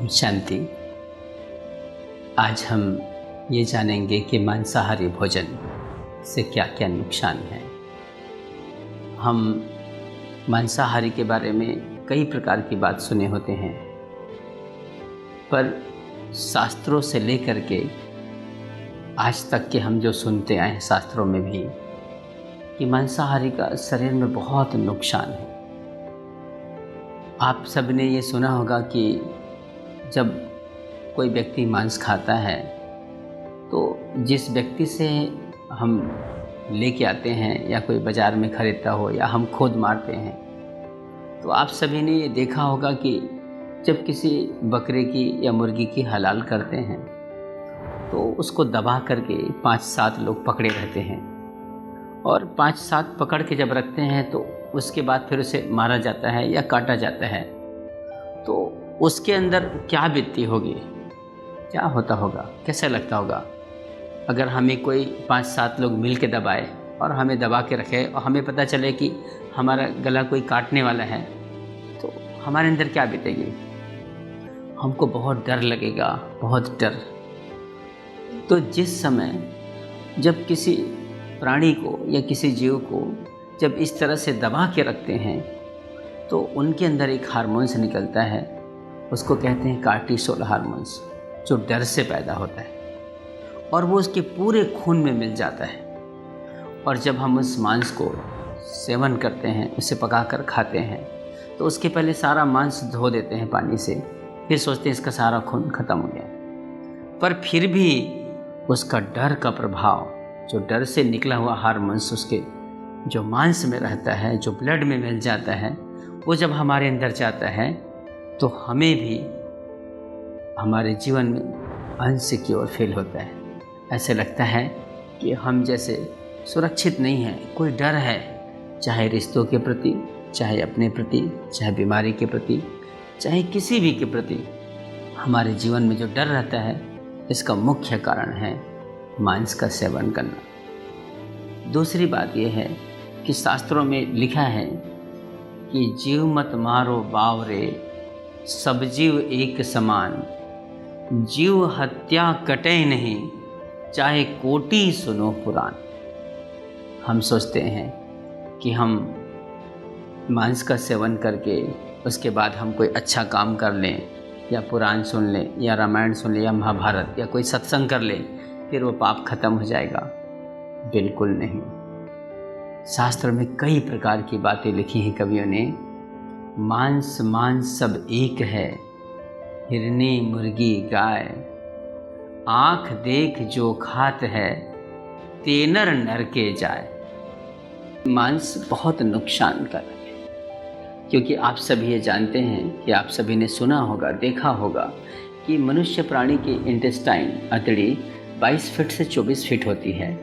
ओम शांति। आज हम ये जानेंगे कि मांसाहारी भोजन से क्या क्या नुकसान है। हम मांसाहारी के बारे में कई प्रकार की बात सुने होते हैं, पर शास्त्रों से लेकर के आज तक के हम जो सुनते आए हैं शास्त्रों में भी कि मांसाहारी का शरीर में बहुत नुकसान है। आप सब ने ये सुना होगा कि जब कोई व्यक्ति मांस खाता है तो जिस व्यक्ति से हम लेके आते हैं या कोई बाज़ार में ख़रीदता हो या हम खुद मारते हैं, तो आप सभी ने ये देखा होगा कि जब किसी बकरे की या मुर्गी की हलाल करते हैं तो उसको दबा करके 5-7 लोग पकड़े रहते हैं और 5-7 पकड़ के जब रखते हैं तो उसके बाद फिर उसे मारा जाता है या काटा जाता है। तो उसके अंदर क्या बीतती होगी, क्या होता होगा, कैसा लगता होगा अगर हमें कोई 5-7 लोग मिल के दबाए और हमें दबा के रखे और हमें पता चले कि हमारा गला कोई काटने वाला है, तो हमारे अंदर क्या बीतेगी। हमको बहुत डर लगेगा, बहुत डर। तो जिस समय जब किसी प्राणी को या किसी जीव को जब इस तरह से दबा के रखते हैं तो उनके अंदर एक हार्मोन्स निकलता है, उसको कहते हैं कार्टिसोल हार्मोन्स, जो डर से पैदा होता है और वो उसके पूरे खून में मिल जाता है। और जब हम उस मांस को सेवन करते हैं, उसे पकाकर खाते हैं, तो उसके पहले सारा मांस धो देते हैं पानी से, फिर सोचते हैं इसका सारा खून ख़त्म हो गया। पर फिर भी उसका डर का प्रभाव, जो डर से निकला हुआ हार्मोन्स उसके जो मांस में रहता है, जो ब्लड में मिल जाता है, वो जब हमारे अंदर जाता है तो हमें भी हमारे जीवन में अनसिक्योर फील होता है। ऐसे लगता है कि हम जैसे सुरक्षित नहीं हैं, कोई डर है, चाहे रिश्तों के प्रति, चाहे अपने प्रति, चाहे बीमारी के प्रति, चाहे किसी भी के प्रति। हमारे जीवन में जो डर रहता है, इसका मुख्य कारण है मांस का सेवन करना। दूसरी बात यह है कि शास्त्रों में लिखा है कि जीव मत मारो बावरे, सब जीव एक समान, जीव हत्या कटे नहीं, चाहे कोटि सुनो पुराण। हम सोचते हैं कि हम मांस का सेवन करके उसके बाद हम कोई अच्छा काम कर लें या पुराण सुन लें या रामायण सुन लें या महाभारत या कोई सत्संग कर लें, फिर वो पाप खत्म हो जाएगा। बिल्कुल नहीं। शास्त्र में कई प्रकार की बातें लिखी हैं कवियों ने। मांस मांस सब एक है, हिरनी मुर्गी गाय, आँख देख जो खात है, तेनर नर के जाए। मांस बहुत नुकसानकारक है, क्योंकि आप सभी ये जानते हैं कि आप सभी ने सुना होगा, देखा होगा कि मनुष्य प्राणी की इंटेस्टाइन, अतड़ी 22 फीट से 24 फीट होती है।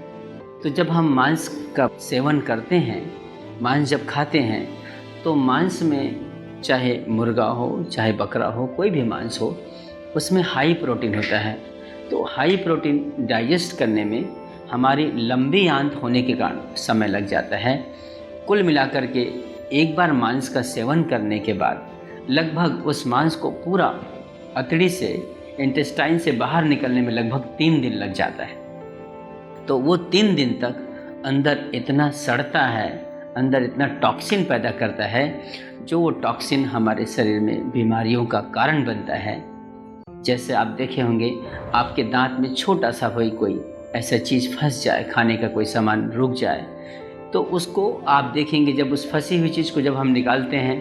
तो जब हम मांस का सेवन करते हैं, मांस जब खाते हैं, तो मांस में चाहे मुर्गा हो, चाहे बकरा हो, कोई भी मांस हो, उसमें हाई प्रोटीन होता है। तो हाई प्रोटीन डाइजेस्ट करने में हमारी लंबी आंत होने के कारण समय लग जाता है। कुल मिलाकर के एक बार मांस का सेवन करने के बाद लगभग उस मांस को पूरा अतड़ी से, इंटेस्टाइन से बाहर निकलने में लगभग 3 दिन लग जाता है। तो वो 3 दिन तक अंदर इतना सड़ता है, अंदर इतना टॉक्सिन पैदा करता है, जो वो टॉक्सिन हमारे शरीर में बीमारियों का कारण बनता है। जैसे आप देखे होंगे, आपके दांत में छोटा सा कोई ऐसा चीज़ फंस जाए, खाने का कोई सामान रुक जाए, तो उसको आप देखेंगे जब उस फंसी हुई चीज़ को जब हम निकालते हैं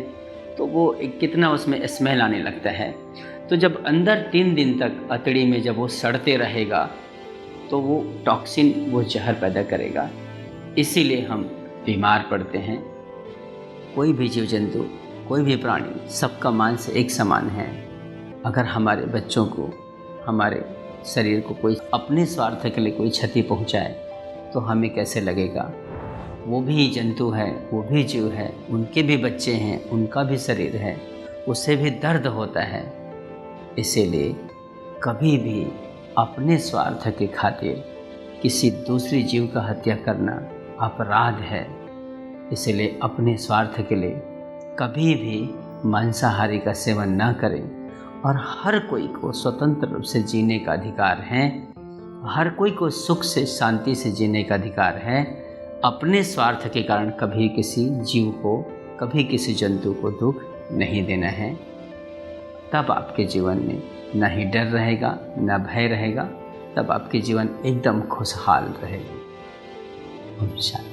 तो वो कितना उसमें स्मेल आने लगता है। तो जब अंदर 3 दिन तक अतड़ी में जब वो सड़ते रहेगा तो वो टॉक्सिन, वो जहर पैदा करेगा। इसीलिए हम बीमार पड़ते हैं। कोई भी जीव जंतु, कोई भी प्राणी, सबका मांस एक समान है। अगर हमारे बच्चों को, हमारे शरीर को कोई अपने स्वार्थ के लिए कोई क्षति पहुंचाए तो हमें कैसे लगेगा। वो भी जंतु है, वो भी जीव है, उनके भी बच्चे हैं, उनका भी शरीर है, उसे भी दर्द होता है। इसीलिए कभी भी अपने स्वार्थ के खातिर किसी दूसरी जीव का हत्या करना अपराध है। इसलिए अपने स्वार्थ के लिए कभी भी मांसाहारी का सेवन ना करें और हर कोई को स्वतंत्र रूप से जीने का अधिकार है। हर कोई को सुख से शांति से जीने का अधिकार है। अपने स्वार्थ के कारण कभी किसी जीव को, कभी किसी जंतु को दुख नहीं देना है। तब आपके जीवन में न ही डर रहेगा, न भय रहेगा। तब आपके जीवन एकदम खुशहाल रहेगा। शांति।